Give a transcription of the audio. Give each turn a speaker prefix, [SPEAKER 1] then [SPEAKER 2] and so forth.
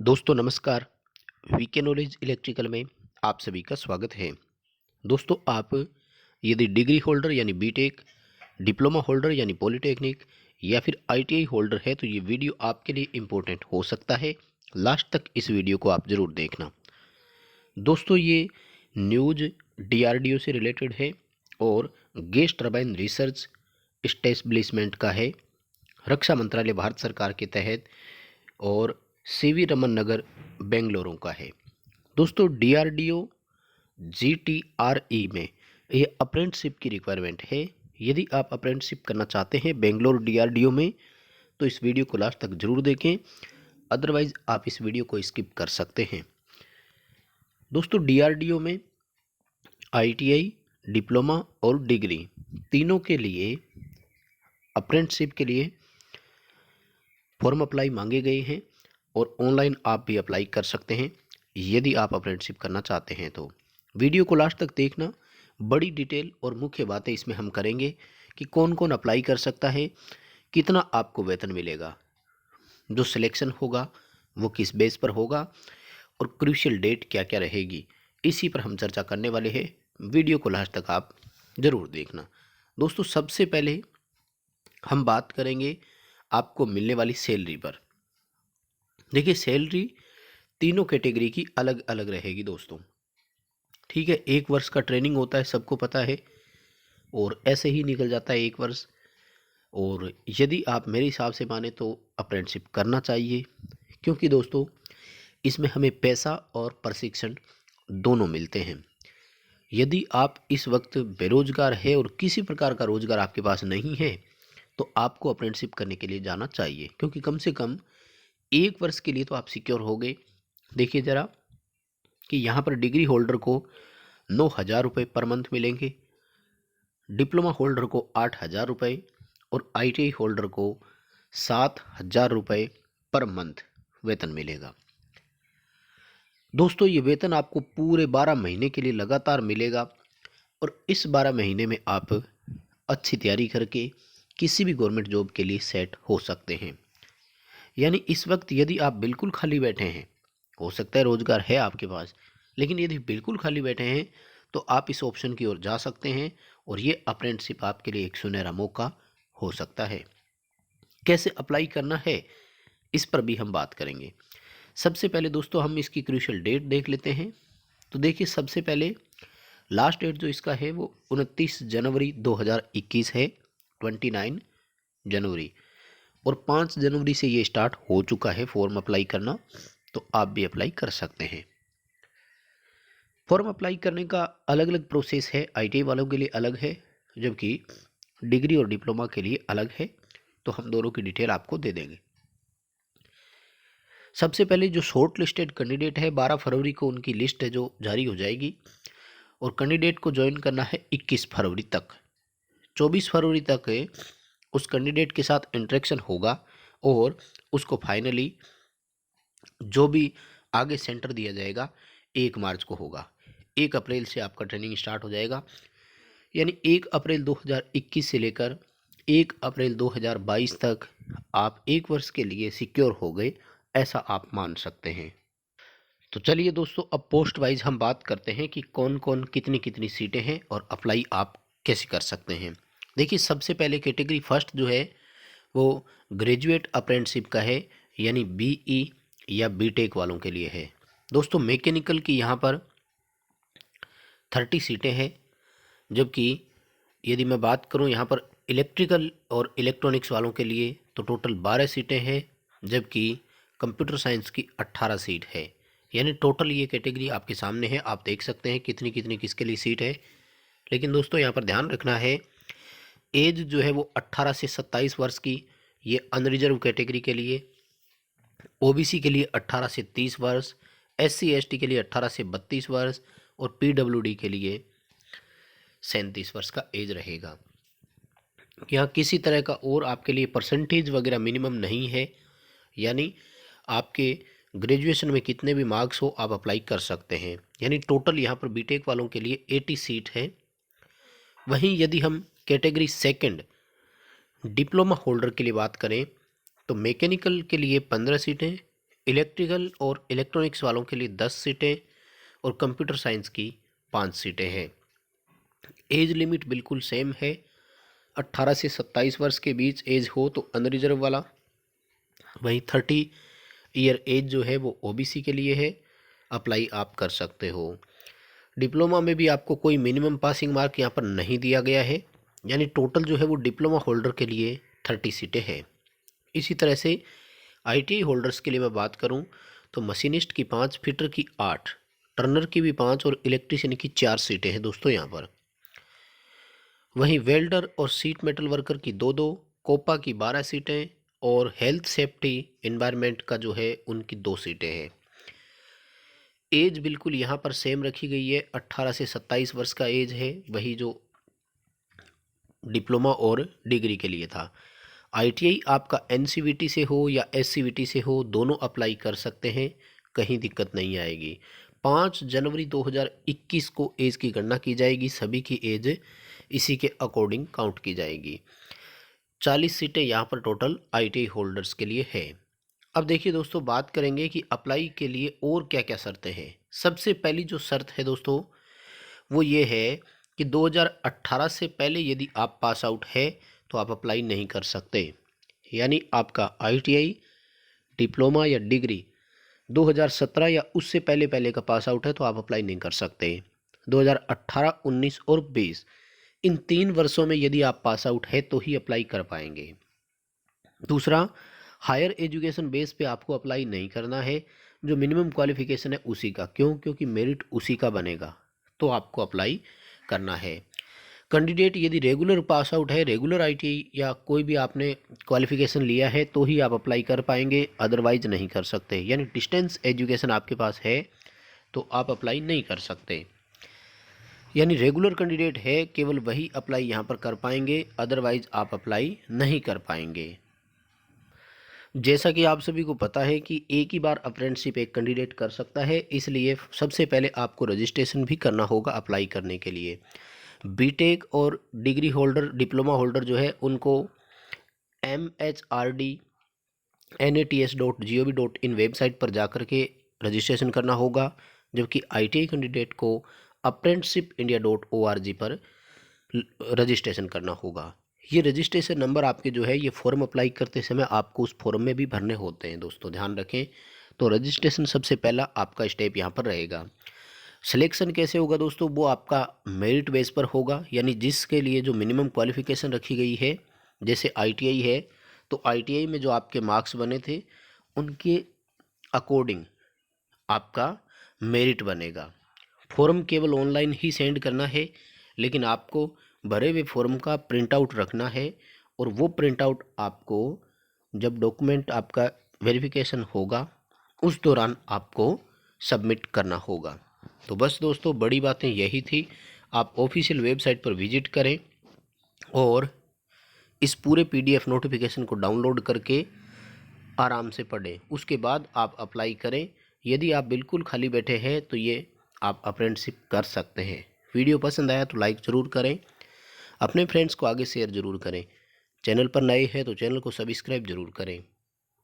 [SPEAKER 1] दोस्तों नमस्कार। VK knowledge electrical में आप सभी का स्वागत है। दोस्तों आप यदि डिग्री होल्डर यानी बीटेक, डिप्लोमा होल्डर यानी पॉलिटेक्निक या फिर आईटीआई होल्डर है तो ये वीडियो आपके लिए इम्पोर्टेंट हो सकता है। लास्ट तक इस वीडियो को आप ज़रूर देखना। दोस्तों ये न्यूज़ डीआरडीओ से रिलेटेड है और गैस टरबाइन रिसर्च एस्टेब्लिशमेंट का है, रक्षा मंत्रालय भारत सरकार के तहत और सीवी रमन नगर बेंगलुरु का है। दोस्तों डीआरडीओ जीटीआरई में ये अप्रेंटिसशिप की रिक्वायरमेंट है। यदि आप अप्रेंटिसशिप करना चाहते हैं बेंगलोर डीआरडीओ में तो इस वीडियो को लास्ट तक जरूर देखें, अदरवाइज आप इस वीडियो को स्किप कर सकते हैं। दोस्तों डीआरडीओ में आईटीआई, डिप्लोमा और डिग्री तीनों के लिए अप्रेंटिसशिप के लिए फॉर्म अप्लाई मांगे गए हैं और ऑनलाइन आप भी अप्लाई कर सकते हैं यदि आप अप्रेंटिसशिप करना चाहते हैं तो। वीडियो को लास्ट तक देखना, बड़ी डिटेल और मुख्य बातें इसमें हम करेंगे कि कौन कौन अप्लाई कर सकता है, कितना आपको वेतन मिलेगा, जो सिलेक्शन होगा वो किस बेस पर होगा और क्रूशियल डेट क्या क्या रहेगी, इसी पर हम चर्चा करने वाले हैं। वीडियो को लास्ट तक आप ज़रूर देखना। दोस्तों सबसे पहले हम बात करेंगे आपको मिलने वाली सैलरी पर। देखिए सैलरी तीनों कैटेगरी की अलग अलग रहेगी दोस्तों, ठीक है। 1 वर्ष का ट्रेनिंग होता है, सबको पता है, और ऐसे ही निकल जाता है 1 वर्ष। और यदि आप मेरे हिसाब से माने तो अप्रेंटिसशिप करना चाहिए, क्योंकि दोस्तों इसमें हमें पैसा और प्रशिक्षण दोनों मिलते हैं। यदि आप इस वक्त बेरोजगार है और किसी प्रकार का रोजगार आपके पास नहीं है तो आपको अप्रेंटिसशिप करने के लिए जाना चाहिए, क्योंकि कम से कम 1 वर्ष के लिए तो आप सिक्योर हो गए। देखिए ज़रा कि यहाँ पर डिग्री होल्डर को 9,000 रुपये पर मंथ मिलेंगे, डिप्लोमा होल्डर को 8,000 रुपये और आईटीआई होल्डर को 7,000 रुपये पर मंथ वेतन मिलेगा। दोस्तों ये वेतन आपको पूरे 12 महीने के लिए लगातार मिलेगा और इस 12 महीने में आप अच्छी तैयारी करके किसी भी गवर्नमेंट जॉब के लिए सेट हो सकते हैं। यानी इस वक्त यदि आप बिल्कुल खाली बैठे हैं, हो सकता है रोजगार है आपके पास, लेकिन यदि बिल्कुल खाली बैठे हैं तो आप इस ऑप्शन की ओर जा सकते हैं और ये अप्रेंटिसशिप आपके लिए एक सुनहरा मौका हो सकता है। कैसे अप्लाई करना है इस पर भी हम बात करेंगे। सबसे पहले दोस्तों हम इसकी क्रूशियल डेट देख लेते हैं। तो देखिए सबसे पहले लास्ट डेट जो इसका है वो 29 जनवरी 2021 है, 29 जनवरी, और 5 जनवरी से ये स्टार्ट हो चुका है फॉर्म अप्लाई करना, तो आप भी अप्लाई कर सकते हैं। फॉर्म अप्लाई करने का अलग अलग प्रोसेस है, आईटीआई वालों के लिए अलग है जबकि डिग्री और डिप्लोमा के लिए अलग है, तो हम दोनों की डिटेल आपको दे देंगे। सबसे पहले जो शॉर्ट लिस्टेड कैंडिडेट है 12 फरवरी को उनकी लिस्ट है जो जारी हो जाएगी और कैंडिडेट को ज्वाइन करना है 21 फरवरी तक। 24 फरवरी तक उस कैंडिडेट के साथ इंटरेक्शन होगा और उसको फाइनली जो भी आगे सेंटर दिया जाएगा 1 मार्च को होगा। 1 अप्रैल से आपका ट्रेनिंग स्टार्ट हो जाएगा, यानी 1 अप्रैल 2021 से लेकर 1 अप्रैल 2022 तक आप 1 वर्ष के लिए सिक्योर हो गए, ऐसा आप मान सकते हैं। तो चलिए दोस्तों अब पोस्ट वाइज हम बात करते हैं कि कौन कौन कितनी कितनी सीटें हैं और अप्लाई आप कैसे कर सकते हैं। देखिए सबसे पहले कैटेगरी फर्स्ट जो है वो ग्रेजुएट अप्रेंटिसशिप का है, यानी बीई या बीटेक वालों के लिए है। दोस्तों मैकेनिकल की यहाँ पर 30 सीटें हैं, जबकि यदि मैं बात करूँ यहाँ पर इलेक्ट्रिकल और इलेक्ट्रॉनिक्स वालों के लिए तो टोटल 12 सीटें हैं, जबकि कंप्यूटर साइंस की 18 सीट है। यानी टोटल ये कैटेगरी आपके सामने है, आप देख सकते हैं कितनी कितनी किसके लिए सीट है। लेकिन दोस्तों यहाँ पर ध्यान रखना है एज जो है वो 18 से 27 वर्ष की, ये अनरिजर्व कैटेगरी के लिए, ओबीसी के लिए 18 से 30 वर्ष, एससी एसटी के लिए 18 से 32 वर्ष और पीडब्ल्यूडी के लिए 37 वर्ष का एज रहेगा। यहाँ किसी तरह का और आपके लिए परसेंटेज वगैरह मिनिमम नहीं है, यानी आपके ग्रेजुएशन में कितने भी मार्क्स हो आप अप्लाई कर सकते हैं। यानी टोटल यहाँ पर बीटेक वालों के लिए 80 सीट है। वहीं यदि हम कैटेगरी सेकंड डिप्लोमा होल्डर के लिए बात करें तो मैकेनिकल के लिए 15 सीटें, इलेक्ट्रिकल और इलेक्ट्रॉनिक्स वालों के लिए 10 सीटें और कंप्यूटर साइंस की 5 सीटें हैं। एज लिमिट बिल्कुल सेम है, 18 से 27 वर्ष के बीच एज हो तो अनरिजर्व वाला, वहीं 30 ईयर एज जो है वो ओबीसी के लिए है, अप्लाई आप कर सकते हो। डिप्लोमा में भी आपको कोई मिनिमम पासिंग मार्क यहाँ पर नहीं दिया गया है, यानी टोटल जो है वो डिप्लोमा होल्डर के लिए 30 सीटें हैं। इसी तरह से आईटीआई होल्डर्स के लिए मैं बात करूं तो मशीनिस्ट की 5, फिटर की 8, टर्नर की भी 5 और इलेक्ट्रीशियन की 4 सीटें हैं दोस्तों यहाँ पर। वहीं वेल्डर और सीट मेटल वर्कर की 2-2, कोपा की 12 सीटें और हेल्थ सेफ्टी एनवायरनमेंट का जो है उनकी 2 सीटें हैं। एज बिल्कुल यहाँ पर सेम रखी गई है, 18 से 27 वर्ष का एज है, वही जो डिप्लोमा और डिग्री के लिए था। आईटीआई आपका एनसीवीटी से हो या एससीवीटी से हो, दोनों अप्लाई कर सकते हैं, कहीं दिक्कत नहीं आएगी। 5 जनवरी 2021 को एज की गणना की जाएगी, सभी की एज इसी के अकॉर्डिंग काउंट की जाएगी। 40 सीटें यहाँ पर टोटल आईटीआई होल्डर्स के लिए है। अब देखिए दोस्तों, बात करेंगे कि अप्लाई के लिए और क्या क्या शर्तें हैं। सबसे पहली जो शर्त है दोस्तों वो ये है कि 2018 से पहले यदि आप पास आउट है तो आप अप्लाई नहीं कर सकते। यानी आपका आईटीआई, डिप्लोमा या डिग्री 2017 या उससे पहले पहले का पास आउट है तो आप अप्लाई नहीं कर सकते। 2018, 19 और 20 इन 3 वर्षों में यदि आप पास आउट है तो ही अप्लाई कर पाएंगे। दूसरा, हायर एजुकेशन बेस पे आपको अप्लाई नहीं करना है, जो मिनिमम क्वालिफिकेशन है उसी का, क्योंकि मेरिट उसी का बनेगा, तो आपको अप्लाई करना है। कैंडिडेट यदि रेगुलर पास आउट है, रेगुलर आईटीआई या कोई भी आपने क्वालिफिकेशन लिया है तो ही आप अप्लाई कर पाएंगे, अदरवाइज नहीं कर सकते। यानी डिस्टेंस एजुकेशन आपके पास है तो आप अप्लाई नहीं कर सकते। यानी रेगुलर कैंडिडेट है केवल वही अप्लाई यहाँ पर कर पाएंगे, अदरवाइज आप अप्लाई नहीं कर पाएंगे। जैसा कि आप सभी को पता है कि एक ही बार अप्रेंटिसशिप एक कैंडिडेट कर सकता है, इसलिए सबसे पहले आपको रजिस्ट्रेशन भी करना होगा अप्लाई करने के लिए। बीटेक और डिग्री होल्डर, डिप्लोमा होल्डर जो है उनको mhrd.nats.gov.in वेबसाइट पर जाकर के रजिस्ट्रेशन करना होगा, जबकि आईटीआई कैंडिडेट को apprenticeshipindia.org पर रजिस्ट्रेशन करना होगा। ये रजिस्ट्रेशन नंबर आपके जो है ये फॉर्म अप्लाई करते समय आपको उस फॉर्म में भी भरने होते हैं दोस्तों, ध्यान रखें। तो रजिस्ट्रेशन सबसे पहला आपका स्टेप यहाँ पर रहेगा। सिलेक्शन कैसे होगा दोस्तों, वो आपका मेरिट बेस पर होगा, यानी जिसके लिए जो मिनिमम क्वालिफिकेशन रखी गई है, जैसे आईटीआई है तो आईटीआई में जो आपके मार्क्स बने थे उनके अकॉर्डिंग आपका मेरिट बनेगा। फॉर्म केवल ऑनलाइन ही सेंड करना है, लेकिन आपको भरे हुए फॉर्म का प्रिंट आउट रखना है, और वो प्रिंट आउट आपको जब डॉक्यूमेंट आपका वेरिफिकेशन होगा उस दौरान आपको सबमिट करना होगा। तो बस दोस्तों, बड़ी बातें यही थी। आप ऑफिशियल वेबसाइट पर विजिट करें और इस पूरे पीडीएफ नोटिफिकेशन को डाउनलोड करके आराम से पढ़ें, उसके बाद आप अप्लाई करें। यदि आप बिल्कुल खाली बैठे हैं तो ये आप अप्रेंटिसशिप कर सकते हैं। वीडियो पसंद आया तो लाइक ज़रूर करें, अपने फ्रेंड्स को आगे शेयर ज़रूर करें। चैनल पर नए हैं तो चैनल को सब्सक्राइब ज़रूर करें।